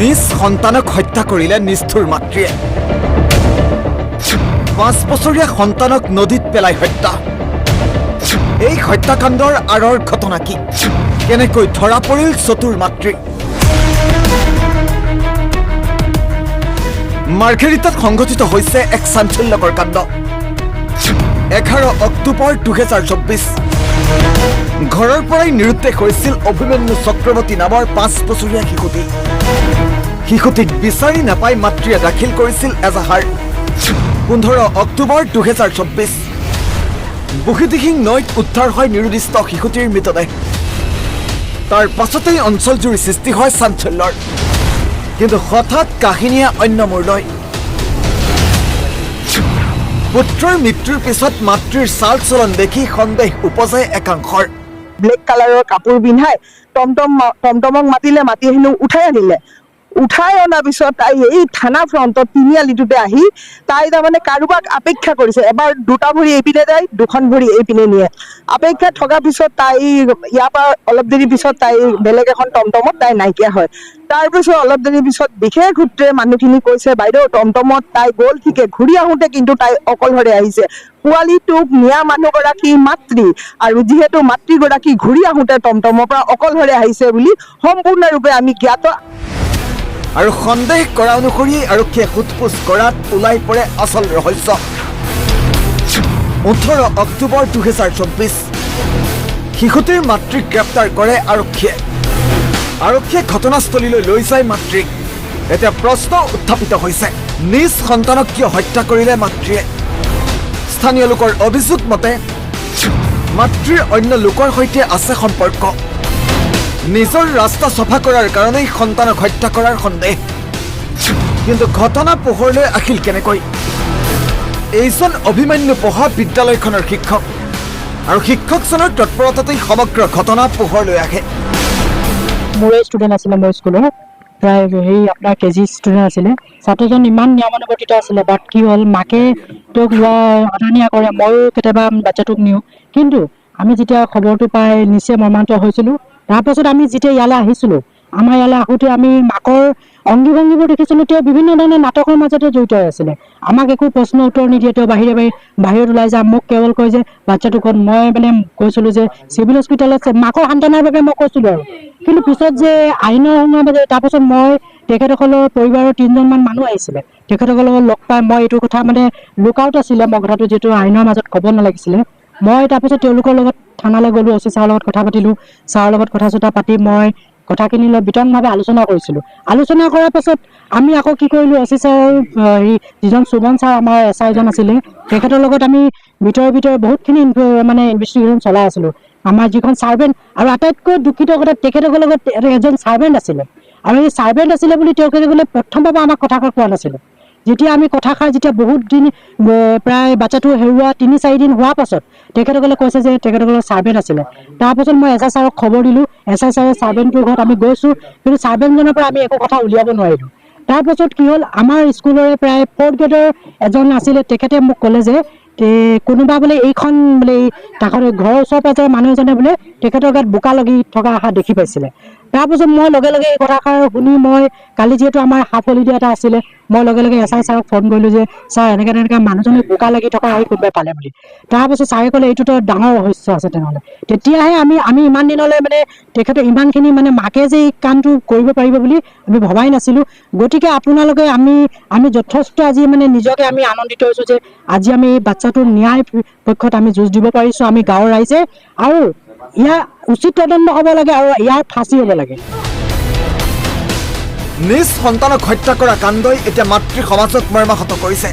নিজ সন্তানক হত্যা কৰিলে নিষ্ঠুৰ মাতৃয়ে 5 বছৰীয়া সন্তানক নদীত পেলাই হত্যা এই হত্যাকাণ্ডৰ আঁৰৰ ঘটনা কি কেনেকৈ ধৰা পৰিল চতুৰ মাতৃ মাৰ্ঘেৰিটাত সংঘটিত হৈছে এক চাঞ্চল্যকৰ কাণ্ড 11 অক্টোবৰ 2024 ঘৰৰ পৰাই নিৰুদ্দেশ হৈছিল অভিমন্যু চক্ৰৱৰ্তী নামৰ 5 বছৰীয়া শিশুটিক বিচাৰি নাপাই মাতৃয়ে দাখিল কৰিছিল এজাহাৰ 15 অক্টোবৰ 2024 বুহিদিহিং নৈত উদ্ধাৰ হয় নিৰুদ্দিষ্ট শিশুটিৰ মৃতদেহ তাৰ পাছতেই অঞ্চলজুৰি সৃষ্টি হয় চাঞ্চল্যৰ কিন্তু হঠাৎ কাহিনীয়ে অন্য মূৰ লয় পুত্ৰৰ মৃত্যুৰ পিছত মাতৃৰ চাল চলন দেখি সন্দেহ উপজায় একাংশৰ ব্লেক কালাৰৰ কাপোৰ পিন্ধাই টমটমক মাতিলে মাতি হেনো উঠাই অনাৰ পিছত তাই এই থানা ফ্ৰণ্টত তিনিআলিটোতে আহি তাই তাৰমানে কাৰোবাক অপেক্ষা কৰিছে এবাৰ দুটা ভৰি এইপিনে যায় দুখন ভৰি এইপিনে নিয়ে অপেক্ষা থকাৰ পিছত তাই ইয়াৰ পৰা অলপ দেৰি পিছত তাই বেলেগ এখন টমটমত তাই নাইকিয়া হয় তাৰপিছত অলপ দেৰি পিছত বিশেষ সূত্ৰে মানুহখিনি কৈছে বাইদেউ টমটমত তাই গ'ল ঠিকে ঘূৰি আহোঁতে কিন্তু তাই অকলশৰে আহিছে পোৱালিটোক নিয়া মানুহগৰাকী মাতৃ আৰু যিহেতু মাতৃগৰাকী ঘূৰি আহোঁতে টমটমৰ পৰা অকলশৰে আহিছে বুলি সম্পূৰ্ণৰূপে আমি জ্ঞাত আৰু সন্দেহ কৰা অনুসৰি আৰক্ষীয়ে সোধপোছ কৰাত ওলাই পৰে আচল ৰহস্য 18 অক্টোবৰ 2024 শিশুটিৰ মাতৃক গ্ৰেপ্তাৰ কৰে আৰক্ষীয়ে ঘটনাস্থলীলৈ লৈ যায় মাতৃক এতিয়া প্ৰশ্ন উত্থাপিত হৈছে নিজ সন্তানক কিয় হত্যা কৰিলে মাতৃয়ে স্থানীয় লোকৰ অভিযোগ মতে মাতৃৰ অন্য লোকৰ সৈতে আছে সম্পৰ্ক নিজৰ ৰাস্তা চফা কৰাৰ কাৰণেই সন্তানক হত্যা কৰাৰ সন্দেহ কিন্তু ঘটনা পোহৰলৈ আহিল কেনেকৈ এইজন অভিমন্যু পঢ়া বিদ্যালয়খনৰ শিক্ষক আৰু শিক্ষকজনৰ তৎপৰতাতেই সমগ্ৰ ঘটনা পোহৰলৈ আহে মোৰ ষ্টুডেণ্ট আছিলে মোৰ স্কুলৰ প্ৰায় হেৰি আপোনাৰ কেজি ষ্টুডেণ্ট আছিলে ছাত্ৰজন ইমান নিয়মানুৱৰ্তিত আছিলে বাট কি হ'ল মাকে তেওঁক লোৱা অনা নিয়া কৰে ময়ো কেতিয়াবা বাচ্চাটোক নিওঁ কিন্তু আমি যেতিয়া খবৰটো পাই নিচেই মৰ্মান্বিত হৈছিলোঁ তাৰপাছত আমি যেতিয়া ইয়ালৈ আহিছিলোঁ আমাৰ ইয়ালৈ আহোঁতে আমি মাকৰ অংগী ভংগীবোৰ দেখিছিলোঁ তেওঁ বিভিন্ন ধৰণৰ নাটকৰ মাজতে জড়িত হৈ আছিলে আমাক একো প্ৰশ্ন উত্তৰ নিদিয়ে তেওঁ বাহিৰত ওলাই যায় মোক কেৱল কয় যে বাচ্চাটো ক'ত মই মানে কৈছিলোঁ যে চিভিল হস্পিটেলত মাকৰ সান্তনাৰ বাবে মই কৈছিলোঁ আৰু কিন্তু পিছত যে আইনৰ মাজে তাৰপাছত মই তেখেতসকলৰ পৰিবাৰৰ 3জনমান মানুহ আহিছিলে তেখেতসকলক লগ পাই মই এইটো কথা মানে লুকআউট আছিলে মই কথাটো যিহেতু আইনৰ মাজত ক'ব নালাগিছিলে মই তাৰপিছত তেওঁলোকৰ লগত থানালৈ গ'লোঁ অচি ছাৰৰ লগত কথা পাতিলোঁ ছাৰৰ লগত কথা চথা পাতি মই কথাখিনি লৈ বিতংভাৱে আলোচনা কৰিছিলোঁ আলোচনা কৰাৰ পাছত আমি আকৌ কি কৰিলোঁ অচি ছাৰৰ হেৰি যিজন সুমন ছাৰ আমাৰ এছআইজন আছিলে তেখেতৰ লগত আমি ভিতৰে বহুতখিনি মানে ইনভেষ্টিগেশ্যন চলাই আছিলোঁ আমাৰ যিখন ছাৰ্ভেণ্ট আৰু আটাইতকৈ দুখিত কথা তেখেতসকলৰ লগত এজন ছাৰ্ভেণ্ট আছিলে আৰু এই ছাৰ্ভেণ্ট আছিলে বুলি তেখেতসকলে প্ৰথমবাৰ আমাক কথাষাৰ কোৱা নাছিলে যেতিয়া আমি কথাষাৰ যেতিয়া বহুত দিন প্ৰায় বাচ্চাটো হেৰুওৱা 3-4 দিন হোৱাৰ পাছত তেখেতসকলে কৈছে যে তেখেতসকলৰ ছাৰ্ভেণ্ট আছিলে তাৰপাছত মই এছ আই ছাৰক খবৰ দিলোঁ এছ আই ছাৰে ছাৰ্ভেণ্টটোৰ ঘৰত আমি গৈছোঁ কিন্তু ছাৰ্ভেণ্টজনৰ পৰা আমি একো কথা উলিয়াব নোৱাৰিলোঁ তাৰপাছত কি হ'ল আমাৰ স্কুলৰে প্ৰায় 4th গ্ৰেডৰ এজন আছিলে তেখেতে মোক ক'লে যে কোনোবা বোলে এইখন বোলে কাষৰ ঘৰৰ ওচৰ পাজৰৰ মানুহ এজনে বোলে তেখেতৰ গাত বোকা লাগি থকা অহা দেখি পাইছিলে তাৰপাছত মই লগে লগে এই কথাষাৰ শুনি মই কালি যিহেতু আমাৰ হাফ হলিডে এটা আছিলে মই লগে লগে এছ আই ছাৰক ফোন কৰিলোঁ যে ছাৰ এনেকৈ মানুহজনে বোকা লাগি থকা আহি কোনোবাই পালে বুলি তাৰপাছত ছাৰে ক'লে এইটোতো ডাঙৰ ৰহস্য আছে তেনেহ'লে তেতিয়াহে আমি ইমান দিনলৈ মানে তেখেতৰ ইমানখিনি মানে মাকে যে এই কামটো কৰিব পাৰিব বুলি আমি ভবাই নাছিলোঁ গতিকে আপোনালোকে আমি যথেষ্ট আজি মানে নিজকে আমি আনন্দিত হৈছোঁ যে আজি আমি এই বাচ্চাটোৰ ন্যায় পক্ষত আমি যুঁজ দিব পাৰিছোঁ আমি গাঁৱৰ ৰাইজে আৰু ইয়াৰ উচিত তদন্ত হ'ব লাগে আৰু ইয়াৰ ফাঁচি হ'ব লাগে নিজ সন্তানক হত্যা কৰা কাণ্ডই এতিয়া মাতৃ সমাজক মৰ্মাহত কৰিছে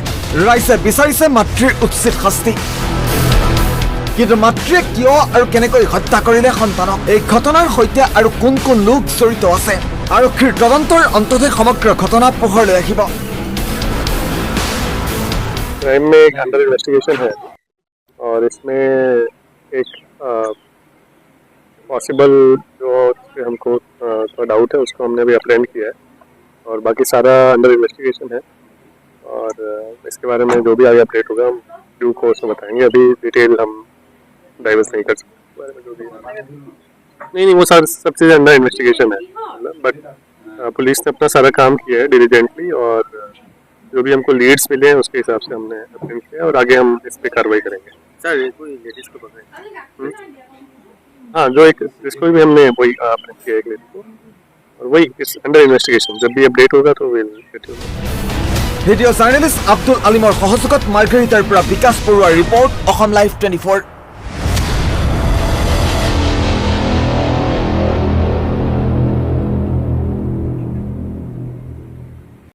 ৰাইজে বিচাৰিছে মাতৃৰ উচিত শাস্তি কিন্তু মাতৃয়ে কিয় আৰু কেনেকৈ হত্যা কৰিলে সন্তানক এই ঘটনাৰ সৈতে আৰু কোন লোক জড়িত আছে আৰক্ষীৰ তদন্তৰ অন্ততঃ সমগ্ৰ ঘটনা পোহৰলৈ আহিব क्राइम में एक अंडर इन्वेस्टिगेशन है और इसमें एक पॉसिबल जो हमको थोड़ा डाउट है उसको हमने अभी अप्रेंड किया है और बाकी सारा अंडर इन्वेस्टिगेशन है और इसके बारे में जो भी आगे अपडेट होगा हम ड्यू कोर्स में बताएंगे अभी डिटेल हम डाइवर्स नहीं कर सकते बारे में जो भी नहीं वो सब चीज़ अंडर इन्वेस्टिगेशन है बट पुलिस ने अपना सारा काम किया है डिलीजेंटली, और जो भी हमको लीड्स मिले हैं उसके हिसाब से हमने अप्रेंड किया और आगे हम इस पे कार्रवाई करेंगे। सर कोई लेडीज को पकड़े? हाँ, जो एक जिसको भी हमने वही अप्रेंड किया एक लेडी को, और वही इस अंडर इन्वेस्टिगेशन। जब भी अपडेट होगा तो will let you know. Video' journalist Abdul আলিমৰ সহযোগত মাৰ্ঘেৰিটাৰ পৰা বিকাশ বৰুৱাৰ ৰিপৰ্ট, অসম লাইভ 24।